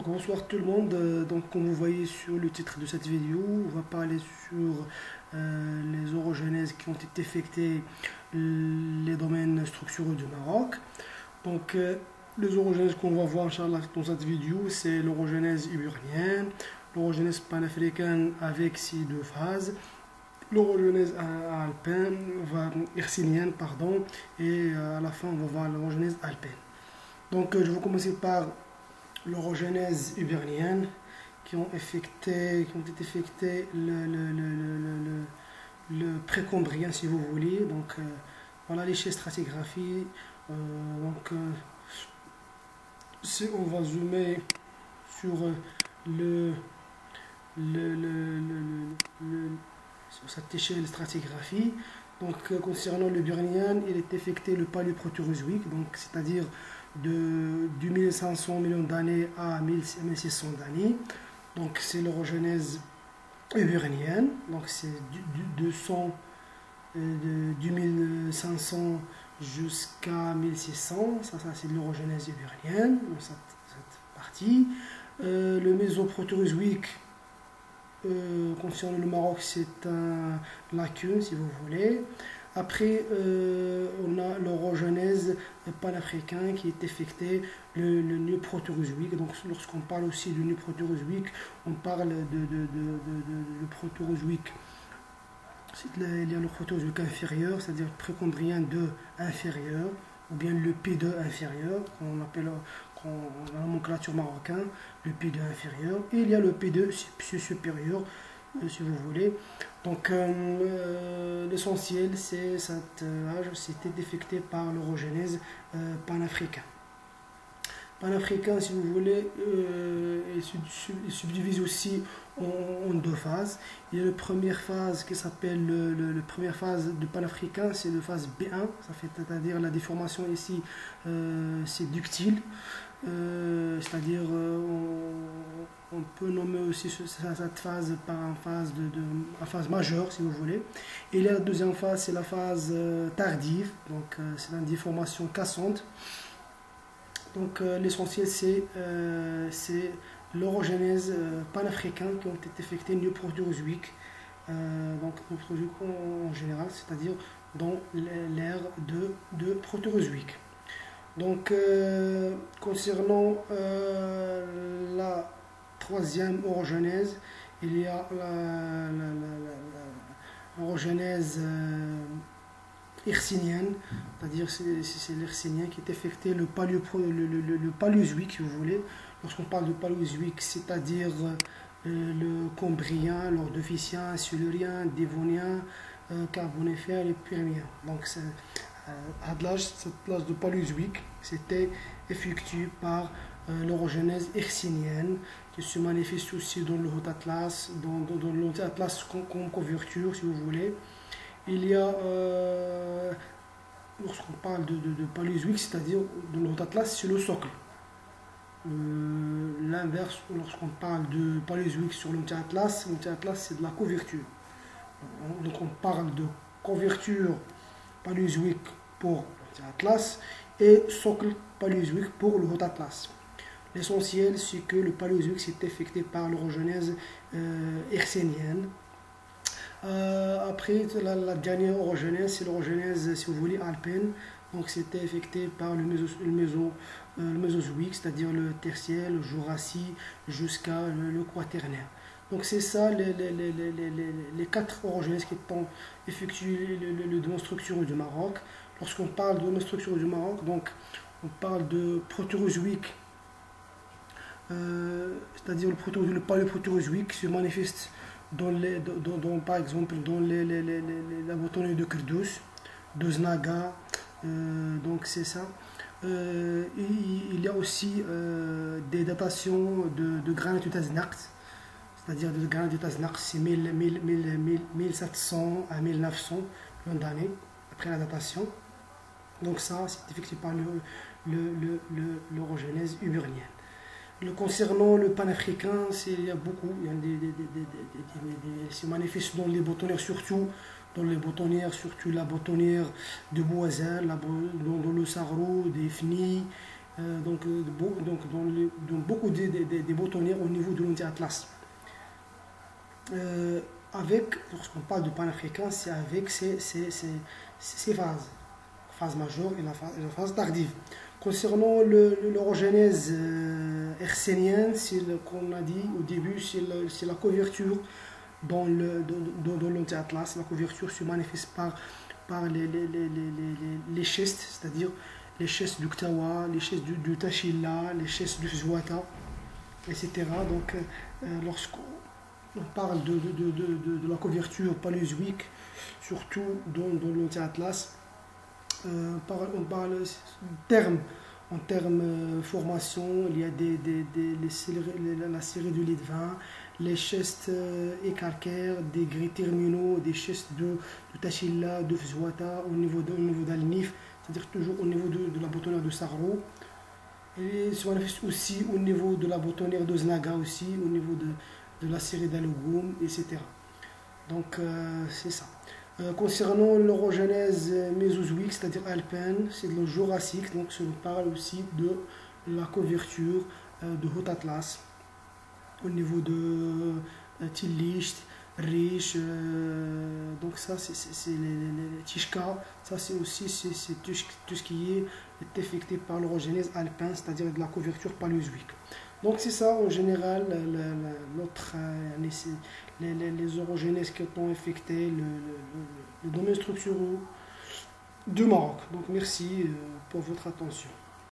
Donc bonsoir tout le monde. Donc comme vous voyez sur le titre de cette vidéo, on va parler sur les orogenèses qui ont été effectuées les domaines structuraux du Maroc. Donc les orogenèses qu'on va voir Inch'Allah, dans cette vidéo, c'est l'orogenèse iburnienne, l'orogenèse panafricaine avec ses deux phases, l'orogenèse hercynienne, pardon, et à la fin on va voir l'orogenèse alpine. Donc je vais commencer par l'orogenèse hibernienne qui ont été effectées le précambrien si vous voulez. Donc voilà l'échelle stratigraphie. Si on va zoomer sur sur cette échelle stratigraphie. Donc concernant le Burnien, il est effecté le paléoprotérozoïque, donc c'est-à-dire de 2500 millions d'années à 1600 d'années. Donc c'est l'orogenèse burnienne, donc c'est de 2500 jusqu'à 1600, ça c'est l'orogenèse burnienne, dans cette partie. Le mésoprotérozoïque, concernant le Maroc, c'est un lacune si vous voulez. Après, on a l'orogenèse panafricain qui est effecté le néoprotérozoïque. Donc, lorsqu'on parle aussi du néoprotérozoïque, on parle de protérozoïque. Il y a le protérozoïque inférieur, c'est-à-dire le précambrien 2 inférieur, ou bien le P2 inférieur, qu'on appelle en nomenclature marocain, le P2 inférieur. Et il y a le P2 supérieur, si vous voulez. Donc l'essentiel c'est cet âge, c'était effecté par l'orogenèse panafricain. Panafricain, si vous voulez, il subdivise aussi en deux phases. Il y a la première phase qui s'appelle la première phase de panafricain, c'est la phase B1, c'est-à-dire la déformation ici c'est ductile. C'est-à-dire on peut nommer aussi cette phase par une phase majeure si vous voulez. Et la deuxième phase c'est la phase tardive, donc c'est une déformation cassante. Donc l'essentiel c'est l'orogenèse panafricaine qui ont été effectées néoprotérozoïque, donc néoprotérozoïque en général, c'est-à-dire dans l'ère de protérozoïque. Donc, concernant la troisième orogenèse, il y a l'orogenèse hercynienne, c'est-à-dire c'est l'hercynien qui est effecté le paléozoïque, si vous voulez. Lorsqu'on parle de paléozoïque, c'est-à-dire le cambrien, l'ordovicien, silurien, dévonien, carbonifère et permien. Donc, cette plage de paléozoïque, c'était effectué par l'orogenèse hercynienne qui se manifeste aussi dans le Haut Atlas, dans le Haut Atlas comme couverture, si vous voulez. Il y a, lorsqu'on parle de paléozoïque, c'est-à-dire dans le Haut Atlas, c'est le socle. L'inverse, lorsqu'on parle de paléozoïque sur l'Anti-Atlas, c'est de la couverture. Donc on parle de couverture paléozoïque pour l'Anti-Atlas et socle paléozoïque pour le Haut Atlas. L'essentiel, c'est que le paléozoïque s'est effecté par l'orogenèse hercynienne. Après, la dernière orogenèse, c'est l'orogenèse, si vous voulez, alpine. Donc, c'était effecté par le Mésozoïque, c'est-à-dire le Tertiaire, le Jurassique, jusqu'à le Quaternaire. Donc, c'est ça les quatre orogenèses qui ont effectué le domaine structurel du Maroc. Lorsqu'on parle de domaine structurel du Maroc, donc, on parle de protérozoïque, c'est-à-dire le paléoprotérozoïque qui se manifeste par exemple dans la boutonnière de Kurdus, de Znaga, donc c'est ça. Il y a aussi des datations de granit de Taznaq, c'est-à-dire de granit de Taznaq, c'est 1700 à 1900 d'années après la datation. Donc ça, c'est effectué par l'orogenèse hibernienne. Concernant le panafricain, il y a beaucoup, il se manifeste dans les boutonnières surtout, la boutonnière de Boisel, dans le Sarrou, des Fni, dans beaucoup des boutonnières au niveau de l'anti-atlas. Lorsqu'on parle de panafricain, c'est avec ces phases, phase majeure et la phase tardive. Concernant l'orogenèse hercénienne, comme on a dit au début, c'est la couverture dans l'anti-atlas. La couverture se manifeste par les chestes, c'est-à-dire les chestes du Ktawa, les chestes du Tachila, les chestes du Zwata, etc. Donc, lorsqu'on parle de la couverture paléozoïque, surtout dans l'anti-atlas, on parle en termes formation, il y a la série de Litvin, les chestes écalcaires, des gris terminaux, des chestes de Tachila, de Fzwata au niveau d'Al-Nif, c'est-à-dire toujours au niveau de la boutonnière de Sarro. Et se manifeste aussi au niveau de la boutonnière de Znaga aussi, au niveau de la série d'Alogoum, etc. Donc c'est ça. Concernant l'orogenèse mésozoïque, c'est-à-dire alpine, c'est le Jurassique, donc on parle aussi de la couverture de Haut Atlas au niveau de Tillich, Rich, donc ça c'est les Tishka, ça c'est aussi tout ce qui est affecté par l'orogenèse alpine, c'est-à-dire de la couverture paléozoïque. Donc c'est ça en général les orogenèses qui ont affecté le domaine structurel du Maroc. Donc merci pour votre attention.